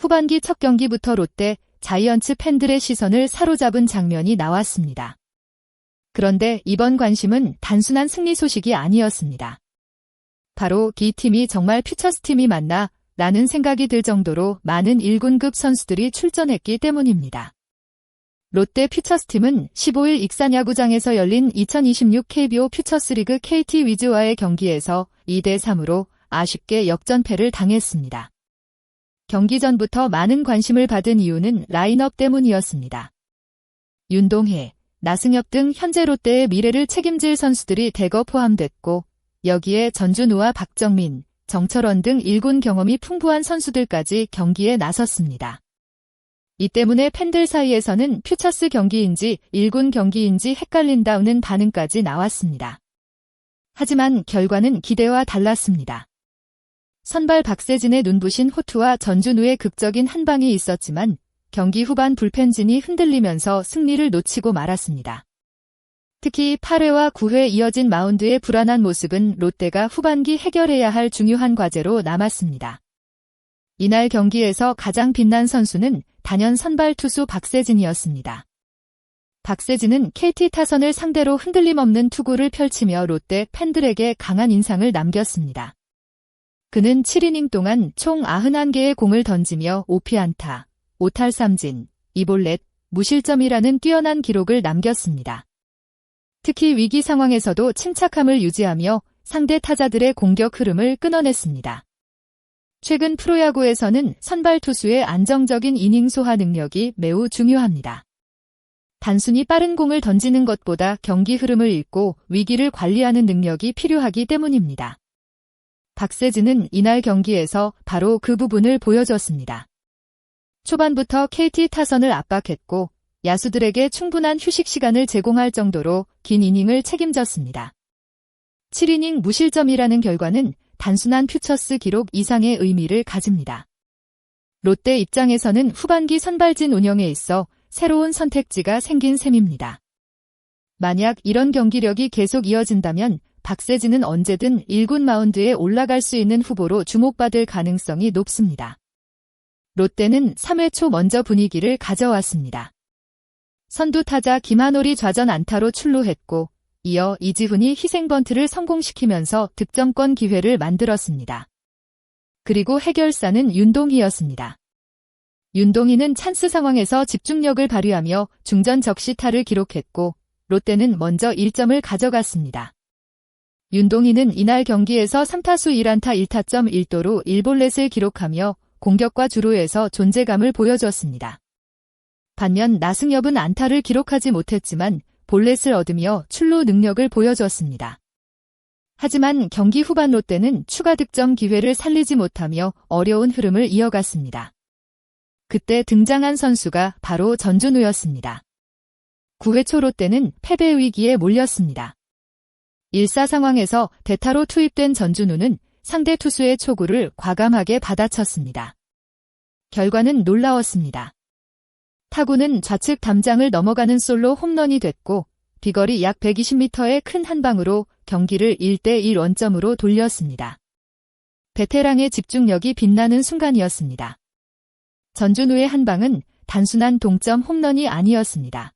후반기 첫 경기부터 롯데, 자이언츠 팬들의 시선을 사로잡은 장면이 나왔습니다. 그런데 이번 관심은 단순한 승리 소식이 아니었습니다. 바로 이 팀이 정말 퓨처스팀이 맞나 라는 생각이 들 정도로 많은 1군급 선수들이 출전했기 때문입니다. 롯데 퓨처스팀은 15일 익산야구장에서 열린 2026 KBO 퓨처스리그 KT 위즈와의 경기에서 2대3으로 아쉽게 역전패를 당했습니다. 경기 전부터 많은 관심을 받은 이유는 라인업 때문이었습니다. 윤동해, 나승엽 등 현재 롯데의 미래를 책임질 선수들이 대거 포함됐고 여기에 전준우와 박정민, 정철원 등 1군 경험이 풍부한 선수들까지 경기에 나섰습니다. 이 때문에 팬들 사이에서는 퓨처스 경기인지 1군 경기인지 헷갈린다는 반응까지 나왔습니다. 하지만 결과는 기대와 달랐습니다. 선발 박세진의 눈부신 호투와 전준우의 극적인 한방이 있었지만 경기 후반 불펜진이 흔들리면서 승리를 놓치고 말았습니다. 특히 8회와 9회 이어진 마운드의 불안한 모습은 롯데가 후반기 해결해야 할 중요한 과제로 남았습니다. 이날 경기에서 가장 빛난 선수는 단연 선발 투수 박세진이었습니다. 박세진은 KT 타선을 상대로 흔들림 없는 투구를 펼치며 롯데 팬들에게 강한 인상을 남겼습니다. 그는 7이닝 동안 총 91개의 공을 던지며 5피안타, 5탈삼진, 2볼넷, 무실점이라는 뛰어난 기록을 남겼습니다. 특히 위기 상황에서도 침착함을 유지하며 상대 타자들의 공격 흐름을 끊어냈습니다. 최근 프로야구에서는 선발 투수의 안정적인 이닝 소화 능력이 매우 중요합니다. 단순히 빠른 공을 던지는 것보다 경기 흐름을 읽고 위기를 관리하는 능력이 필요하기 때문입니다. 박세진은 이날 경기에서 바로 그 부분을 보여줬습니다. 초반부터 KT 타선을 압박했고 야수들에게 충분한 휴식 시간을 제공할 정도로 긴 이닝을 책임졌습니다. 7이닝 무실점이라는 결과는 단순한 퓨처스 기록 이상의 의미를 가집니다. 롯데 입장에서는 후반기 선발진 운영에 있어 새로운 선택지가 생긴 셈입니다. 만약 이런 경기력이 계속 이어진다면 박세진은 언제든 1군 마운드에 올라갈 수 있는 후보로 주목받을 가능성이 높습니다. 롯데는 3회 초 먼저 분위기를 가져왔습니다. 선두 타자 김한올이 좌전 안타로 출루했고 이어 이지훈이 희생번트를 성공시키면서 득점권 기회를 만들었습니다. 그리고 해결사는 윤동희였습니다. 윤동희는 찬스 상황에서 집중력을 발휘하며 중전 적시타를 기록했고 롯데는 먼저 1점을 가져갔습니다. 윤동희는 이날 경기에서 3타수 1안타 1타점 1도로 1볼넷을 기록하며 공격과 주루에서 존재감을 보여주었습니다. 반면 나승엽은 안타를 기록하지 못했지만 볼넷을 얻으며 출루 능력을 보여주었습니다. 하지만 경기 후반 롯데는 추가 득점 기회를 살리지 못하며 어려운 흐름을 이어갔습니다. 그때 등장한 선수가 바로 전준우였습니다. 9회 초 롯데는 패배 위기에 몰렸습니다. 1사 상황에서 대타로 투입된 전준우는 상대 투수의 초구를 과감하게 받아쳤습니다. 결과는 놀라웠습니다. 타구는 좌측 담장을 넘어가는 솔로 홈런이 됐고 비거리 약 120m의 큰 한방으로 경기를 1대1 원점으로 돌렸습니다. 베테랑의 집중력이 빛나는 순간이었습니다. 전준우의 한방은 단순한 동점 홈런이 아니었습니다.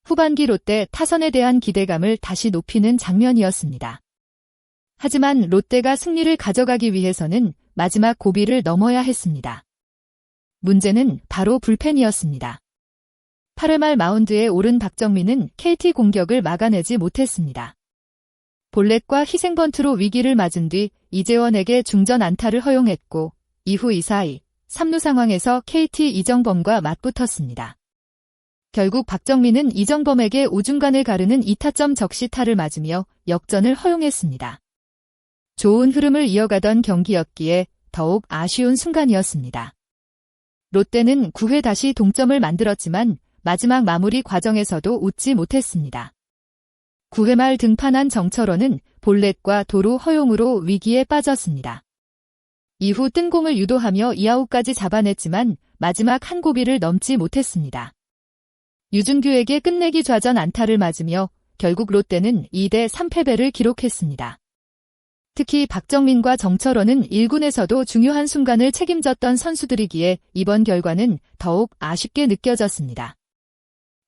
후반기 롯데 타선에 대한 기대감을 다시 높이는 장면이었습니다. 하지만 롯데가 승리를 가져가기 위해서는 마지막 고비를 넘어야 했습니다. 문제는 바로 불펜이었습니다. 8회 말 마운드에 오른 박정민은 KT 공격을 막아내지 못했습니다. 볼넷과 희생번트로 위기를 맞은 뒤 이재원에게 중전 안타를 허용했고 이후 2사2, 3루 상황에서 KT 이정범과 맞붙었습니다. 결국 박정민은 이정범에게 우중간을 가르는 2타점 적시타를 맞으며 역전을 허용했습니다. 좋은 흐름을 이어가던 경기였기에 더욱 아쉬운 순간이었습니다. 롯데는 9회 다시 동점을 만들었지만 마지막 마무리 과정에서도 웃지 못했습니다. 9회 말 등판한 정철원은 볼넷과 도루 허용으로 위기에 빠졌습니다. 이후 뜬공을 유도하며 2아웃까지 잡아냈지만 마지막 한 고비를 넘지 못했습니다. 유준규에게 끝내기 좌전 안타를 맞으며 결국 롯데는 2대3 패배를 기록했습니다. 특히 박정민과 정철원은 1군에서도 중요한 순간을 책임졌던 선수들이기에 이번 결과는 더욱 아쉽게 느껴졌습니다.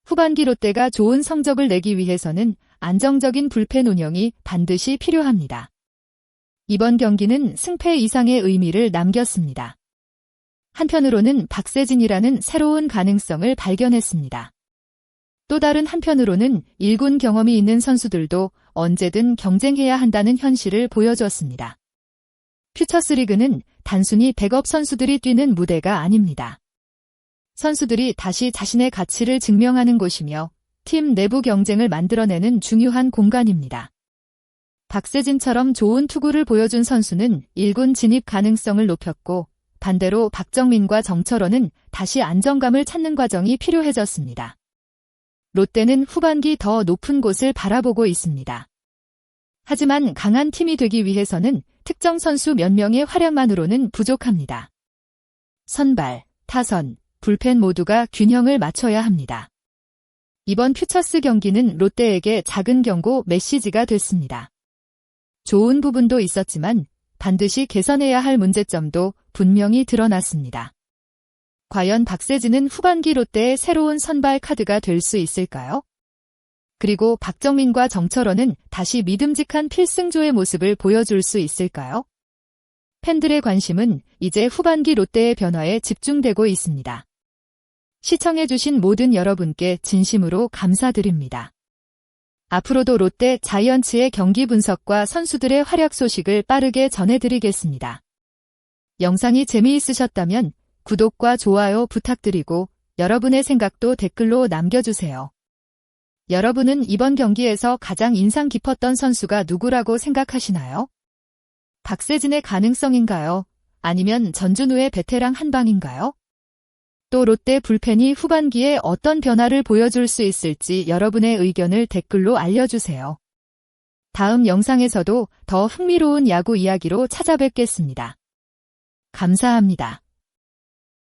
후반기 롯데가 좋은 성적을 내기 위해서는 안정적인 불펜 운영이 반드시 필요합니다. 이번 경기는 승패 이상의 의미를 남겼습니다. 한편으로는 박세진이라는 새로운 가능성을 발견했습니다. 또 다른 한편으로는 1군 경험이 있는 선수들도 언제든 경쟁해야 한다는 현실을 보여줬습니다. 퓨처스리그는 단순히 백업 선수들이 뛰는 무대가 아닙니다. 선수들이 다시 자신의 가치를 증명하는 곳이며 팀 내부 경쟁을 만들어내는 중요한 공간입니다. 박세진처럼 좋은 투구를 보여준 선수는 1군 진입 가능성을 높였고 반대로 박정민과 정철원은 다시 안정감을 찾는 과정이 필요해졌습니다. 롯데는 후반기 더 높은 곳을 바라보고 있습니다. 하지만 강한 팀이 되기 위해서는 특정 선수 몇 명의 활약만으로는 부족합니다. 선발, 타선, 불펜 모두가 균형을 맞춰야 합니다. 이번 퓨처스 경기는 롯데에게 작은 경고 메시지가 됐습니다. 좋은 부분도 있었지만 반드시 개선해야 할 문제점도 분명히 드러났습니다. 과연 박세진은 후반기 롯데의 새로운 선발 카드가 될 수 있을까요? 그리고 박정민과 정철원은 다시 믿음직한 필승조의 모습을 보여줄 수 있을까요? 팬들의 관심은 이제 후반기 롯데의 변화에 집중되고 있습니다. 시청해주신 모든 여러분께 진심으로 감사드립니다. 앞으로도 롯데 자이언츠의 경기 분석과 선수들의 활약 소식을 빠르게 전해드리겠습니다. 영상이 재미있으셨다면 구독과 좋아요 부탁드리고 여러분의 생각도 댓글로 남겨주세요. 여러분은 이번 경기에서 가장 인상 깊었던 선수가 누구라고 생각하시나요? 박세진의 가능성인가요? 아니면 전준우의 베테랑 한방인가요? 또 롯데 불펜이 후반기에 어떤 변화를 보여줄 수 있을지 여러분의 의견을 댓글로 알려주세요. 다음 영상에서도 더 흥미로운 야구 이야기로 찾아뵙겠습니다. 감사합니다.